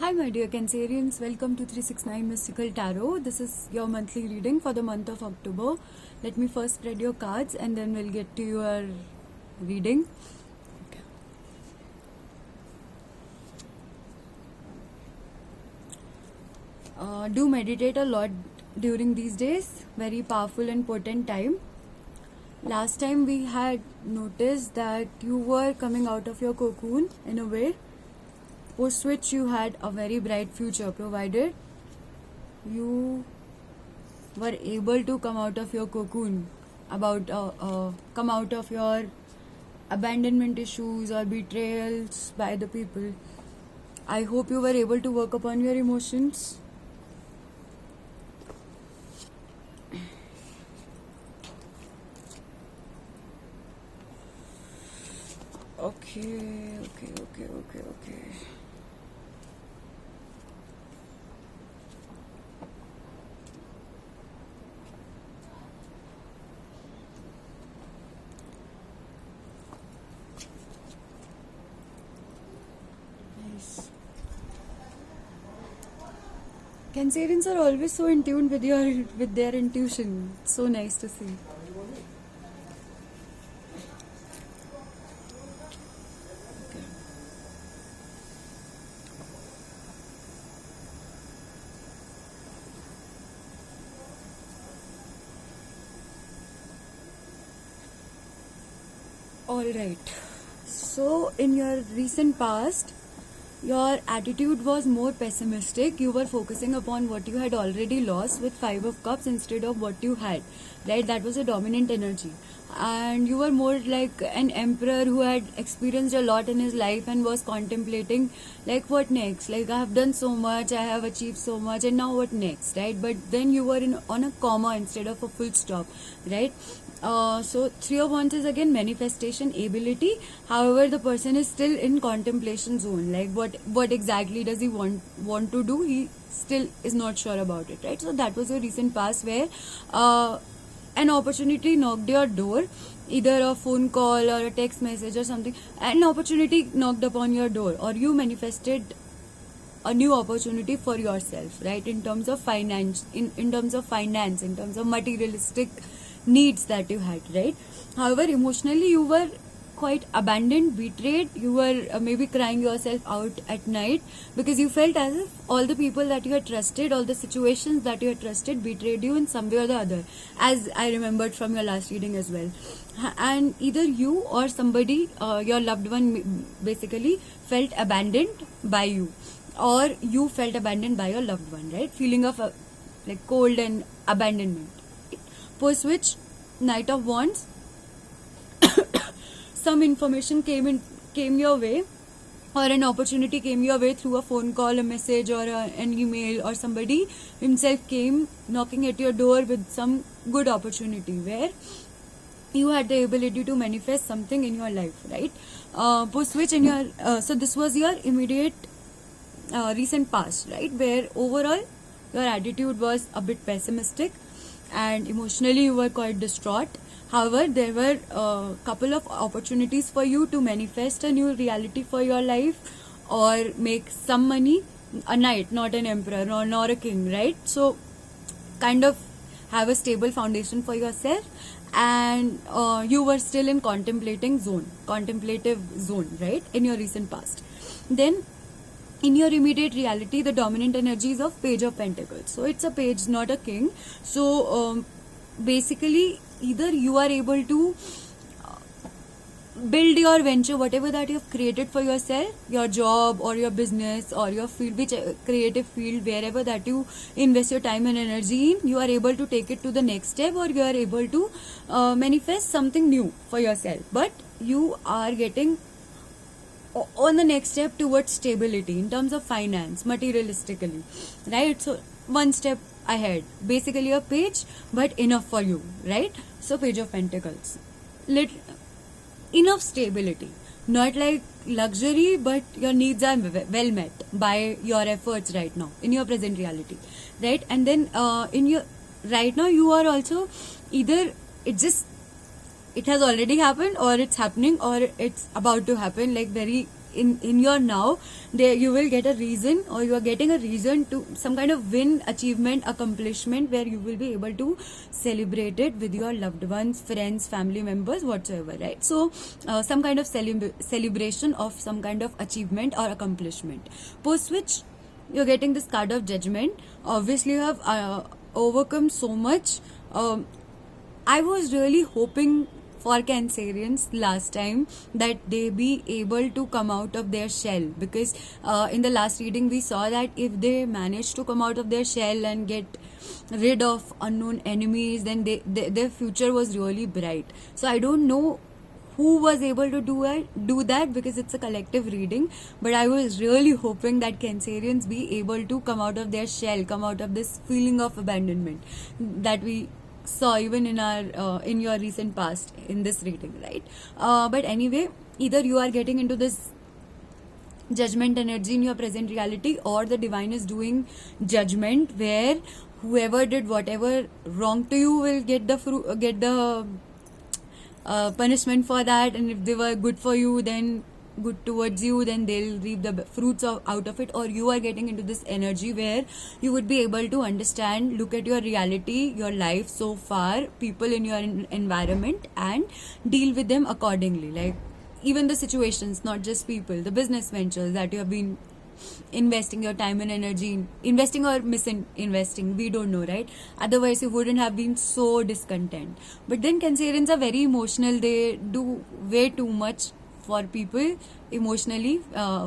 Hi, my dear Cancerians. Welcome to 369 Mystical Tarot. This is your monthly reading for the month of October. Let me first spread your cards and then we'll get to your reading. Do meditate a lot during these days. Very powerful and potent time. Last time we had noticed that you were coming out of your cocoon in a way, post which you had a very bright future, provided you were able to come out of your cocoon, come out of your abandonment issues or betrayals by the people. I hope you were able to work upon your emotions. Okay. Nice. Cancerians are always so in tune with their intuition. So nice to see. Alright. So, in your recent past, your attitude was more pessimistic. You were focusing upon what you had already lost with Five of Cups instead of what you had. Right? That was a dominant energy. And you were more like an emperor who had experienced a lot in his life and was contemplating, like, what next? Like, I have done so much, I have achieved so much, and now what next? Right? But then you were on a comma instead of a full stop. Right? So Three of Wands is again manifestation ability. However, the person is still in contemplation zone. Like what exactly does he want to do? He still is not sure about it, right? So that was your recent past where an opportunity knocked your door, either a phone call or a text message or something. An opportunity knocked upon your door, or you manifested a new opportunity for yourself, right? In terms of finance, in terms of finance, in terms of materialistic needs that you had, right? However, emotionally you were quite abandoned, betrayed. You were maybe crying yourself out at night because you felt as if all the people that you had trusted, all the situations that you had trusted betrayed you in some way or the other, as I remembered from your last reading as well. And either you or somebody, your loved one basically, felt abandoned by you, or you felt abandoned by your loved one, right? Feeling of like cold and abandonment. Post which, Knight of Wands, some information came your way, or an opportunity came your way through a phone call, a message, or an email, or somebody himself came knocking at your door with some good opportunity where you had the ability to manifest something in your life, right? Post which, in your so this was your immediate recent past, right, where overall your attitude was a bit pessimistic and emotionally you were quite distraught. However, there were a couple of opportunities for you to manifest a new reality for your life or make some money. A knight, not an emperor, nor a king, right? So kind of have a stable foundation for yourself, and you were still in contemplative zone, right, in your recent past. Then in your immediate reality, the dominant energy is of Page of Pentacles. So it's a page, not a king. So basically, either you are able to build your venture, whatever that you have created for yourself, your job or your business or your field, which creative field, wherever that you invest your time and energy in, you are able to take it to the next step, or you are able to manifest something new for yourself. But you are getting on the next step towards stability in terms of finance, materialistically, right? So one step ahead, basically a page, but enough for you, right? So Page of Pentacles, enough stability, not like luxury, but your needs are well met by your efforts right now in your present reality, right? And then in your right now, you are also either it has already happened, or it's happening, or it's about to happen, like very in your now, there you will get a reason, or you are getting a reason to some kind of win, achievement, accomplishment, where you will be able to celebrate it with your loved ones, friends, family members, whatsoever, right? So some kind of celebration of some kind of achievement or accomplishment. Post which you're getting this card of judgment. Obviously you have overcome so much. I was really hoping for Cancerians last time that they be able to come out of their shell, because in the last reading we saw that if they manage to come out of their shell and get rid of unknown enemies, then their future was really bright. So I don't know who was able to do that, because it's a collective reading, but I was really hoping that Cancerians be able to come out of their shell, come out of this feeling of abandonment that we saw even in our in your recent past in this reading, right? But anyway, either you are getting into this judgment energy in your present reality, or the divine is doing judgment, where whoever did whatever wrong to you will get the punishment for that, and if they were good for you, then good towards you, then they'll reap the fruits out of it. Or you are getting into this energy where you would be able to understand, look at your reality, your life so far, people in your environment, and deal with them accordingly. Like even the situations, not just people, the business ventures that you have been investing your time and energy in, investing or misinvesting, we don't know, right? Otherwise you wouldn't have been so discontent. But then Cancerians are very emotional. They do way too much for people emotionally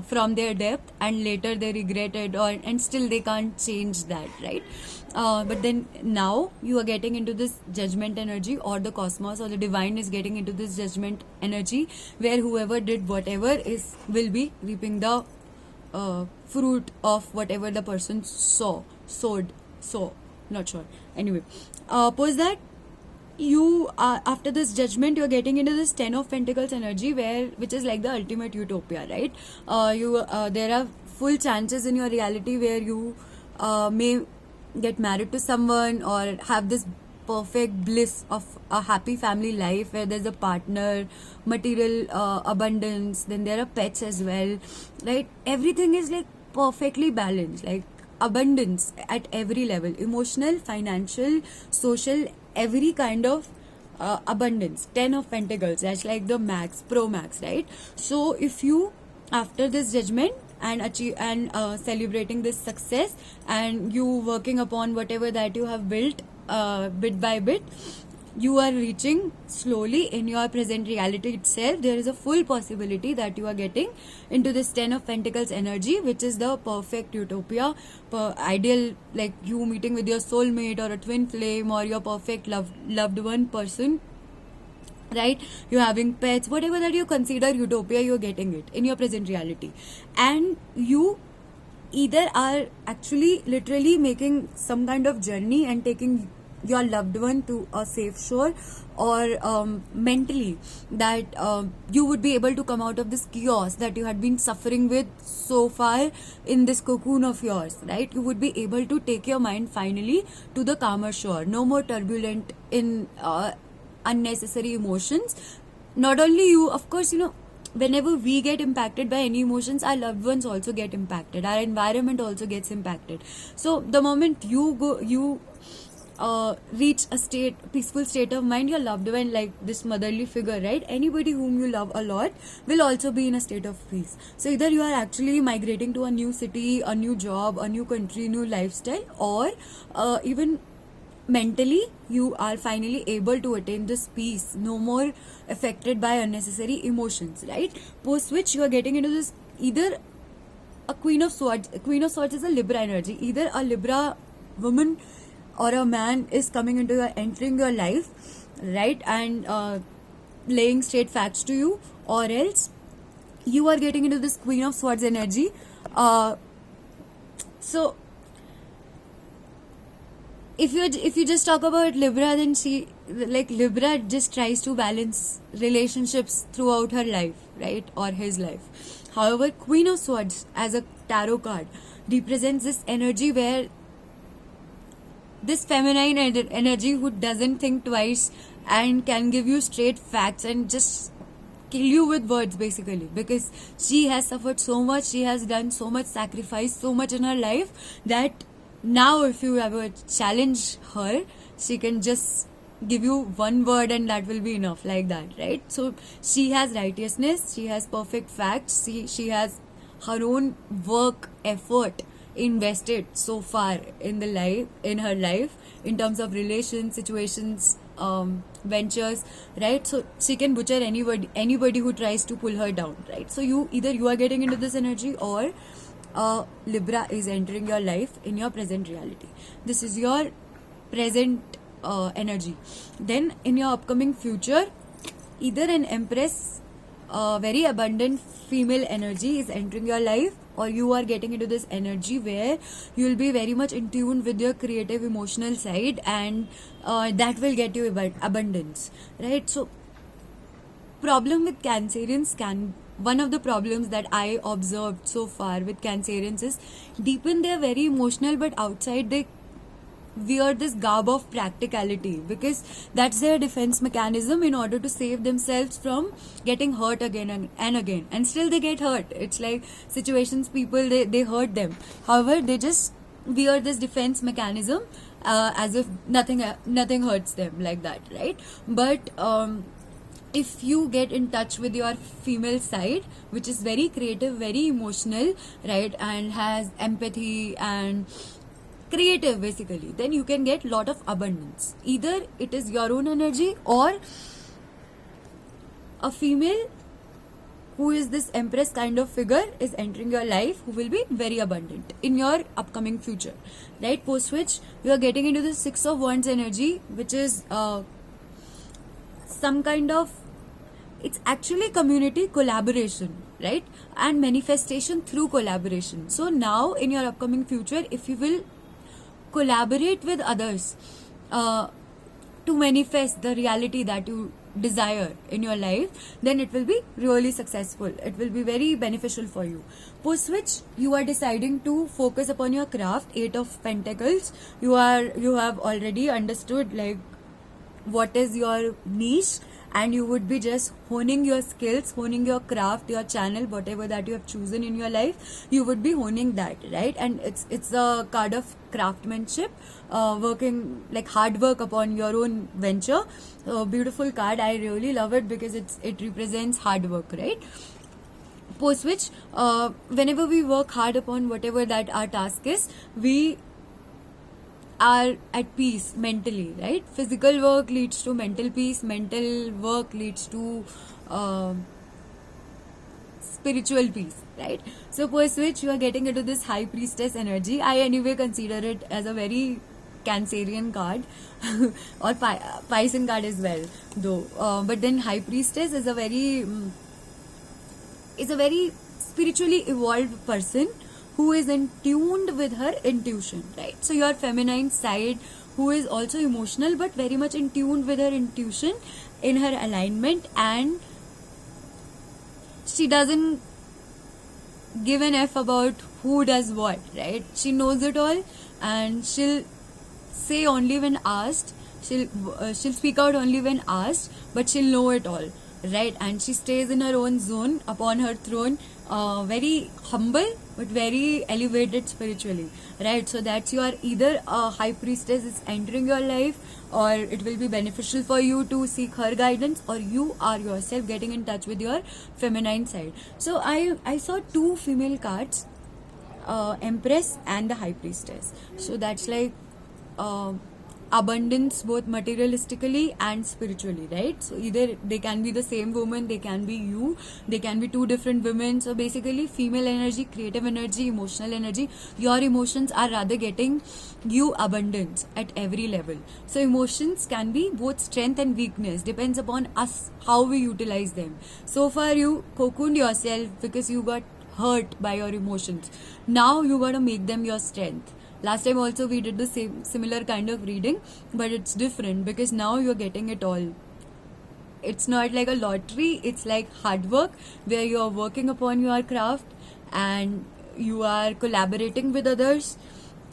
from their depth, and later they regret it, and still they can't change that, right? But then now you are getting into this judgment energy, or the cosmos or the divine is getting into this judgment energy, where whoever did whatever will be reaping the fruit of whatever the person sowed, not sure. Anyway, pose that you after this judgment, you're getting into this 10 of Pentacles energy, which is like the ultimate utopia, right? There are full chances in your reality where you may get married to someone, or have this perfect bliss of a happy family life where there's a partner, material abundance, then there are pets as well, right? Everything is like perfectly balanced, like abundance at every level, emotional, financial, social, every kind of abundance. 10 of Pentacles, that's like the pro max, right? So if you, after this judgment and achieve and celebrating this success, and you working upon whatever that you have built bit by bit, you are reaching slowly in your present reality itself. There is a full possibility that you are getting into this 10 of Pentacles energy, which is the perfect utopia, ideal, like you meeting with your soulmate, or a twin flame, or your perfect loved one person, right? You're having pets, whatever that you consider utopia, you're getting it in your present reality. And you either are actually literally making some kind of journey and taking your loved one to a safe shore, or mentally that you would be able to come out of this chaos that you had been suffering with so far in this cocoon of yours, right? You would be able to take your mind finally to the calmer shore. No more turbulent in unnecessary emotions. Not only you, of course, whenever we get impacted by any emotions, our loved ones also get impacted, our environment also gets impacted. So the moment you reach a peaceful state of mind, your loved one, like this motherly figure, right? Anybody whom you love a lot will also be in a state of peace. So either you are actually migrating to a new city, a new job, a new country, new lifestyle, or even mentally you are finally able to attain this peace, no more affected by unnecessary emotions, right? Post which you are getting into this, either a Queen of Swords. Queen of Swords is a Libra energy. Either a Libra woman or a man is entering your life, right, and laying straight facts to you, or else you are getting into this Queen of Swords energy. So if you just talk about Libra, then Libra just tries to balance relationships throughout her life, right, or his life. However, Queen of Swords as a tarot card represents this energy where this feminine energy who doesn't think twice and can give you straight facts and just kill you with words basically, because she has suffered so much, she has done so much sacrifice, so much in her life, that now if you ever challenge her, she can just give you one word and that will be enough, like that, right? So she has righteousness, she has perfect facts, she has her own work effort invested so far in the life, in her life, in terms of relations, situations, ventures, right? So she can butcher anybody who tries to pull her down, right? So you are getting into this energy, or Libra is entering your life in your present reality. This is your present energy. Then in your upcoming future, either an Empress, very abundant female energy is entering your life, or you are getting into this energy where you will be very much in tune with your creative emotional side, and that will get you abundance, right? So problem with Cancerians can one of the problems that I observed so far with Cancerians is deep in they're very emotional, but outside they wear this garb of practicality, because that's their defense mechanism in order to save themselves from getting hurt again and again, and still they get hurt. It's like situations, people, they hurt them, however they just wear this defense mechanism, as if nothing hurts them, like that, right? But if you get in touch with your female side, which is very creative, very emotional, right, and has empathy and creative basically, then you can get lot of abundance. Either it is your own energy, or a female who is this Empress kind of figure is entering your life, who will be very abundant in your upcoming future, right? Post which you are getting into the Six of Wands energy, which is some kind of, it's actually community collaboration, right, and manifestation through collaboration. So now in your upcoming future, if you will collaborate with others to manifest the reality that you desire in your life, then it will be really successful, it will be very beneficial for you. Post which you are deciding to focus upon your craft. Eight of Pentacles, you have already understood like what is your niche, and you would be just honing your skills, honing your craft, your channel, whatever that you have chosen in your life, you would be honing that, right? And it's a card of craftsmanship, working like hard work upon your own venture. Beautiful card, I really love it because it represents hard work, right? Post which whenever we work hard upon whatever that our task is, we are at peace mentally, right? Physical work leads to mental peace, mental work leads to spiritual peace, right? So post which you are getting into this High Priestess energy. I anyway consider it as a very Cancerian card or Piscean card as well, though. But then High Priestess is a very spiritually evolved person who is in tuned with her intuition, right? So your feminine side, who is also emotional but very much in tune with her intuition, in her alignment, and she doesn't give an F about who does what, right? She knows it all, and she'll say only when asked. She'll speak out only when asked, but she'll know it all, right? And she stays in her own zone upon her throne, very humble but very elevated spiritually, right? So that's your either a High Priestess is entering your life, or it will be beneficial for you to seek her guidance, or you are yourself getting in touch with your feminine side. So I saw two female cards, Empress and the High Priestess. So that's like abundance, both materialistically and spiritually, right? So either they can be the same woman, they can be you, they can be two different women. So basically female energy, creative energy, emotional energy, your emotions are rather getting you abundance at every level. So emotions can be both strength and weakness, depends upon us how we utilize them. So far you cocooned yourself because you got hurt by your emotions. Now you got to make them your strength. Last time also we did the similar kind of reading, but it's different because now you're getting it all. It's not like a lottery, it's like hard work where you're working upon your craft and you are collaborating with others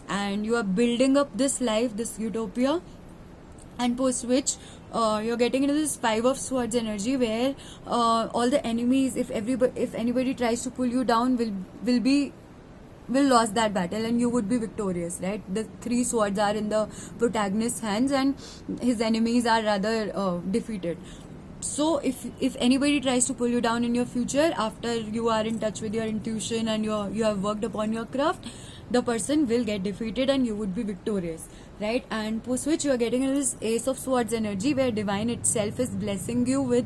and you are building up this life, this utopia, and post which you're getting into this Five of Swords energy where all the enemies, if anybody tries to pull you down, will lose that battle and you would be victorious, right? The three swords are in the protagonist's hands and his enemies are rather defeated. So if anybody tries to pull you down in your future after you are in touch with your intuition and you have worked upon your craft, the person will get defeated and you would be victorious, right? And post which you are getting this Ace of Swords energy where divine itself is blessing you with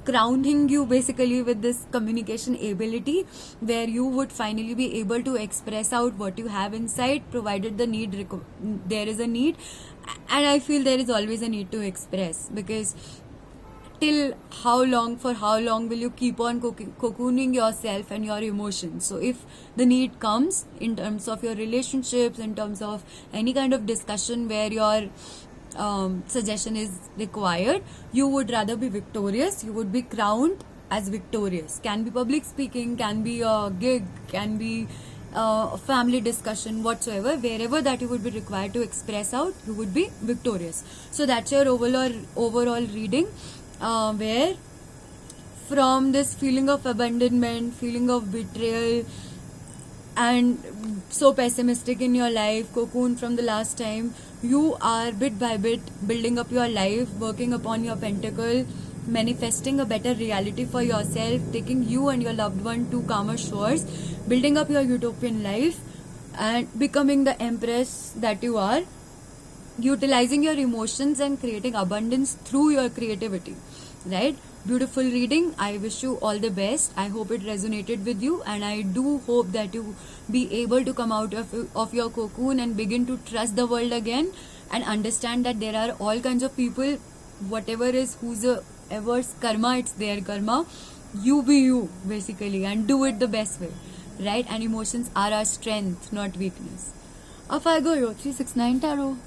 crowning you basically with this communication ability where you would finally be able to express out what you have inside, provided there is a need. And I feel there is always a need to express, because for how long will you keep on cocooning yourself and your emotions? So if the need comes in terms of your relationships, in terms of any kind of discussion where your suggestion is required, you would rather be victorious, you would be crowned as victorious. Can be public speaking, can be a gig, can be a family discussion, whatsoever, wherever that you would be required to express out, you would be victorious. So that's your overall reading, where from this feeling of abandonment, feeling of betrayal, and so pessimistic in your life, cocoon from the last time, you are bit by bit building up your life, working upon your pentacle, manifesting a better reality for yourself, taking you and your loved one to calmer shores, building up your utopian life, and becoming the empress that you are, utilizing your emotions and creating abundance through your creativity, right? Beautiful reading. I wish you all the best. I hope it resonated with you, and I do hope that you be able to come out of your cocoon and begin to trust the world again, and understand that there are all kinds of people, whatever is whosoever's karma, it's their karma. You be you basically, and do it the best way, right? And emotions are our strength, not weakness. Off I go, yo 369 Tarot.